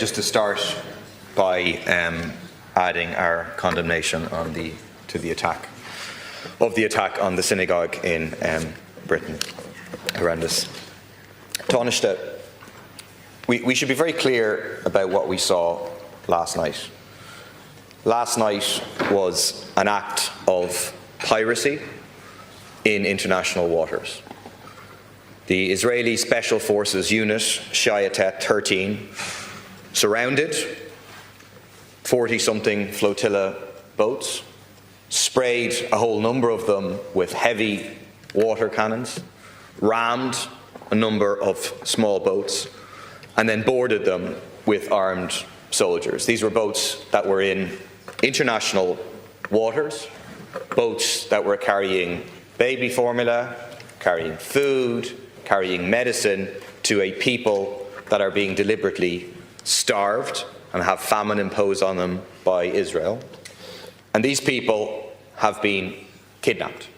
just to start by adding our condemnation to the attack on the synagogue in Britain. Horrendous. Taoiseach, we should be very clear about what we saw last night. Last night was an act of piracy in international waters. The Israeli Special Forces unit, Shayatet 13, surrounded 40-something flotilla boats, sprayed a whole number of them with heavy water cannons, rammed a number of small boats, and then boarded them with armed soldiers. These were boats that were in international waters, boats that were carrying baby formula, carrying food, carrying medicine to a people that are being deliberately starved and have famine imposed on them by Israel. And these people have been kidnapped.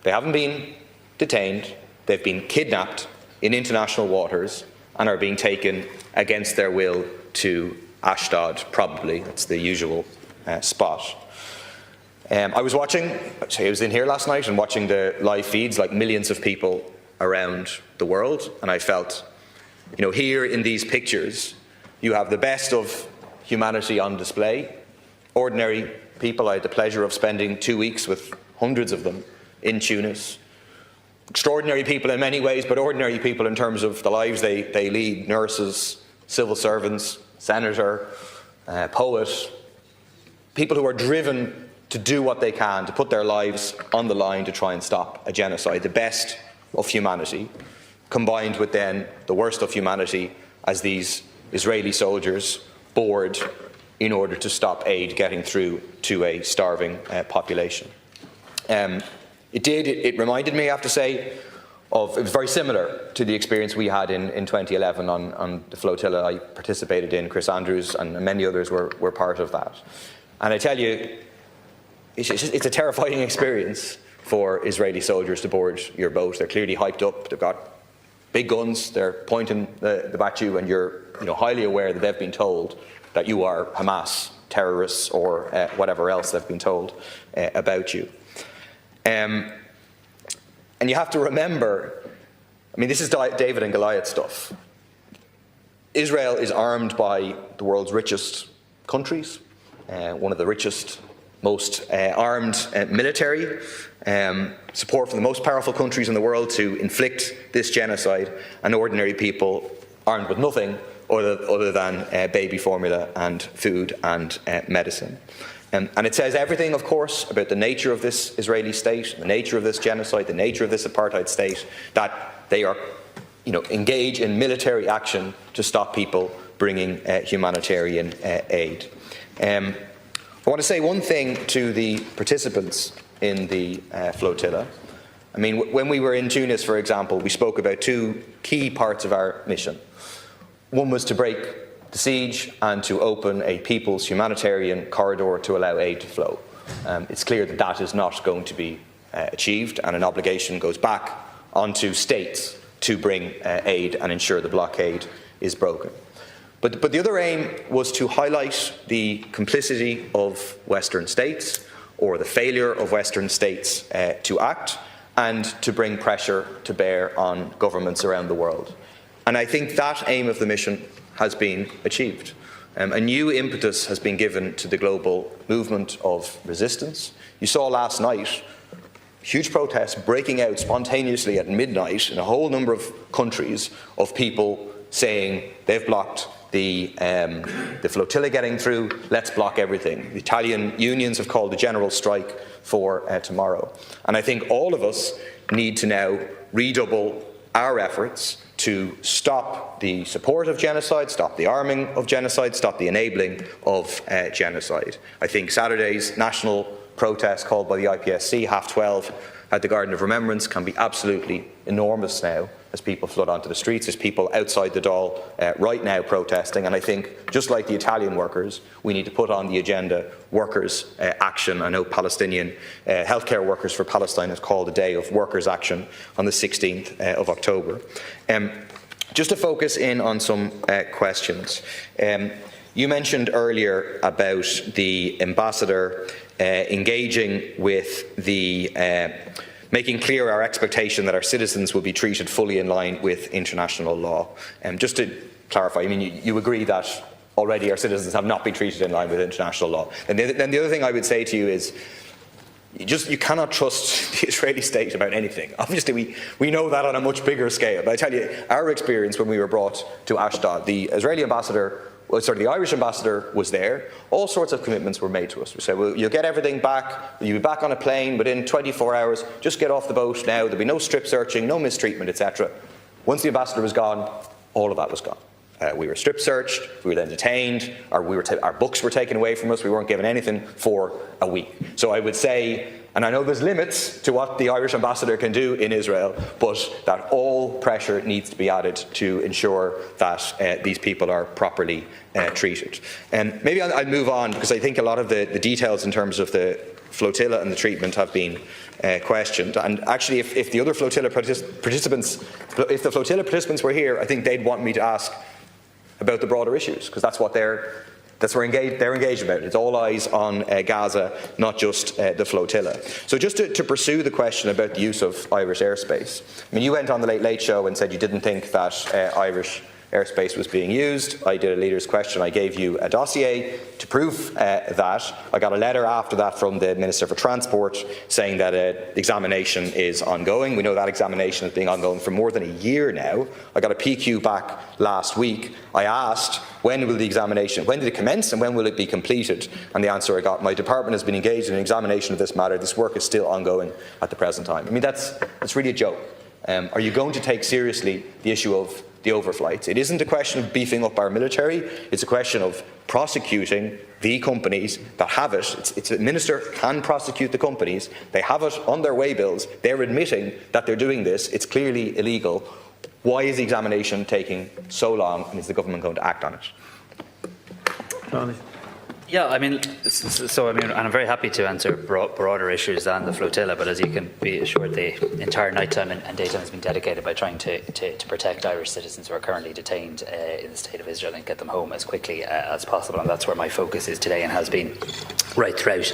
They haven't been detained, they've been kidnapped in international waters and are being taken against their will to Ashdod, probably. That's the usual spot. I was in here last night and watching the live feeds like millions of people around the world, and I felt, here in these pictures, you have the best of humanity on display. Ordinary people. I had the pleasure of spending 2 weeks with hundreds of them in Tunis. Extraordinary people in many ways, but ordinary people in terms of the lives they lead. Nurses, civil servants, senator, poet. People who are driven to do what they can, to put their lives on the line to try and stop a genocide. The best of humanity, combined with then the worst of humanity as these Israeli soldiers board in order to stop aid getting through to a starving population. It reminded me, I have to say, it was very similar to the experience we had in 2011 on the flotilla I participated in. Chris Andrews and many others were part of that. And I tell you, it's a terrifying experience for Israeli soldiers to board your boat. They're clearly hyped up, they've got big guns, they're pointing them at you, and you're highly aware that they've been told that you are Hamas terrorists or whatever else they've been told about you. And you have to remember, this is David and Goliath stuff. Israel is armed by the world's richest countries, one of the richest, most armed military, support from the most powerful countries in the world to inflict this genocide, and ordinary people armed with nothing other than baby formula and food and medicine. And it says everything, of course, about the nature of this Israeli state, the nature of this genocide, the nature of this apartheid state, that they are, engage in military action to stop people bringing humanitarian aid. I want to say one thing to the participants in the flotilla. When we were in Tunis, for example, we spoke about two key parts of our mission. One was to break the siege and to open a people's humanitarian corridor to allow aid to flow. It's clear that that is not going to be achieved, and an obligation goes back onto states to bring aid and ensure the blockade is broken. But the other aim was to highlight the complicity of Western states, or the failure of Western states to act, and to bring pressure to bear on governments around the world. And I think that aim of the mission has been achieved. A new impetus has been given to the global movement of resistance. You saw last night huge protests breaking out spontaneously at midnight in a whole number of countries of people saying they've blocked the flotilla getting through, let's block everything. The Italian unions have called a general strike for tomorrow. And I think all of us need to now redouble our efforts to stop the support of genocide, stop the arming of genocide, stop the enabling of genocide. I think Saturday's national protest called by the IPSC, 12:30 at the Garden of Remembrance, can be absolutely enormous now as people flood onto the streets. There's people outside the Dáil right now protesting, and I think, just like the Italian workers, we need to put on the agenda workers' action. I know Palestinian healthcare workers for Palestine has called a day of workers' action on the 16th of October. Just to focus in on some questions. You mentioned earlier about the ambassador engaging with the making clear our expectation that our citizens will be treated fully in line with international law. Just to clarify, I mean, you agree that already our citizens have not been treated in line with international law. And then the other thing I would say to you is, you cannot trust the Israeli state about anything. Obviously, we know that on a much bigger scale. But I tell you, our experience when we were brought to Ashdod, the Irish ambassador was there. All sorts of commitments were made to us. We said, well, you'll get everything back. You'll be back on a plane within 24 hours. Just get off the boat now. There'll be no strip searching, no mistreatment, etc. Once the ambassador was gone, all of that was gone. We were strip searched, we were then detained, our books were taken away from us, we weren't given anything for a week. So I would say, and I know there's limits to what the Irish ambassador can do in Israel, but that all pressure needs to be added to ensure that these people are properly treated. Maybe I'll move on, because I think a lot of the details in terms of the flotilla and the treatment have been questioned. And actually, if the other flotilla participants were here, I think they'd want me to ask about the broader issues, because that's what they're engaged about. It's all eyes on Gaza, not just the flotilla. So just to pursue the question about the use of Irish airspace, I mean, you went on the Late Late Show and said you didn't think that Irish airspace was being used. I did a leader's question. I gave you a dossier to prove that. I got a letter after that from the Minister for Transport saying that the examination is ongoing. We know that examination has been ongoing for more than a year now. I got a PQ back last week. I asked, when did it commence and when will it be completed? And the answer I got, my department has been engaged in an examination of this matter. This work is still ongoing at the present time. I mean, that's really a joke. Are you going to take seriously the issue of the overflights? It isn't a question of beefing up our military, it's a question of prosecuting the companies that have it. It's a minister can prosecute the companies, they have it on their waybills, they're admitting that they're doing this, it's clearly illegal. Why is the examination taking so long, and is the government going to act on it? Yeah, I mean, and I'm very happy to answer broader issues than the flotilla, but as you can be assured, the entire nighttime and daytime has been dedicated by trying to protect Irish citizens who are currently detained in the state of Israel and get them home as quickly as possible, and that's where my focus is today and has been right throughout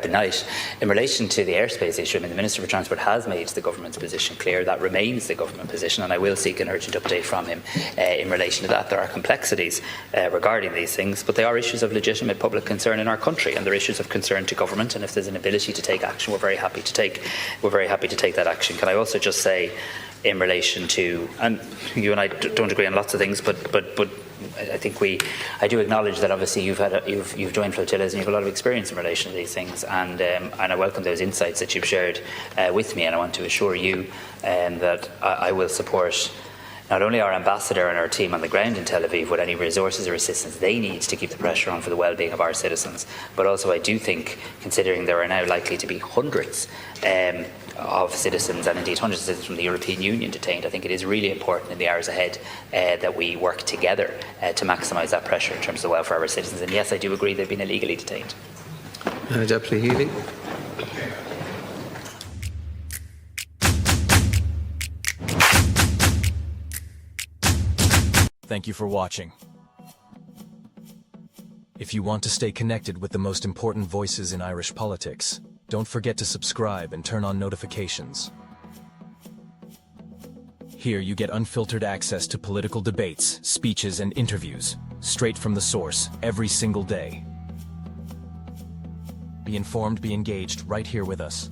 the night. In relation to the airspace issue, I mean, the Minister for Transport has made the government's position clear. That remains the government position, and I will seek an urgent update from him in relation to that. There are complexities regarding these things, but they are issues of legitimate public concern in our country, and they're issues of concern to government. And if there's an ability to take action, we're very happy to take that action. Can I also just say, in relation to, and you and I don't agree on lots of things, but I think I do acknowledge that obviously you've joined flotillas and you have a lot of experience in relation to these things, and I welcome those insights that you've shared with me, and I want to assure you that I will support not only our ambassador and our team on the ground in Tel Aviv with any resources or assistance they need to keep the pressure on for the well-being of our citizens, but also I do think, considering there are now likely to be hundreds of citizens, and indeed hundreds of citizens from the European Union detained, I think it is really important in the hours ahead that we work together to maximise that pressure in terms of the welfare of our citizens. And yes, I do agree they've been illegally detained. Deputy Healy. Thank you for watching. If you want to stay connected with the most important voices in Irish politics, don't forget to subscribe and turn on notifications. Here you get unfiltered access to political debates, speeches, and interviews, straight from the source, every single day. Be informed, be engaged, right here with us.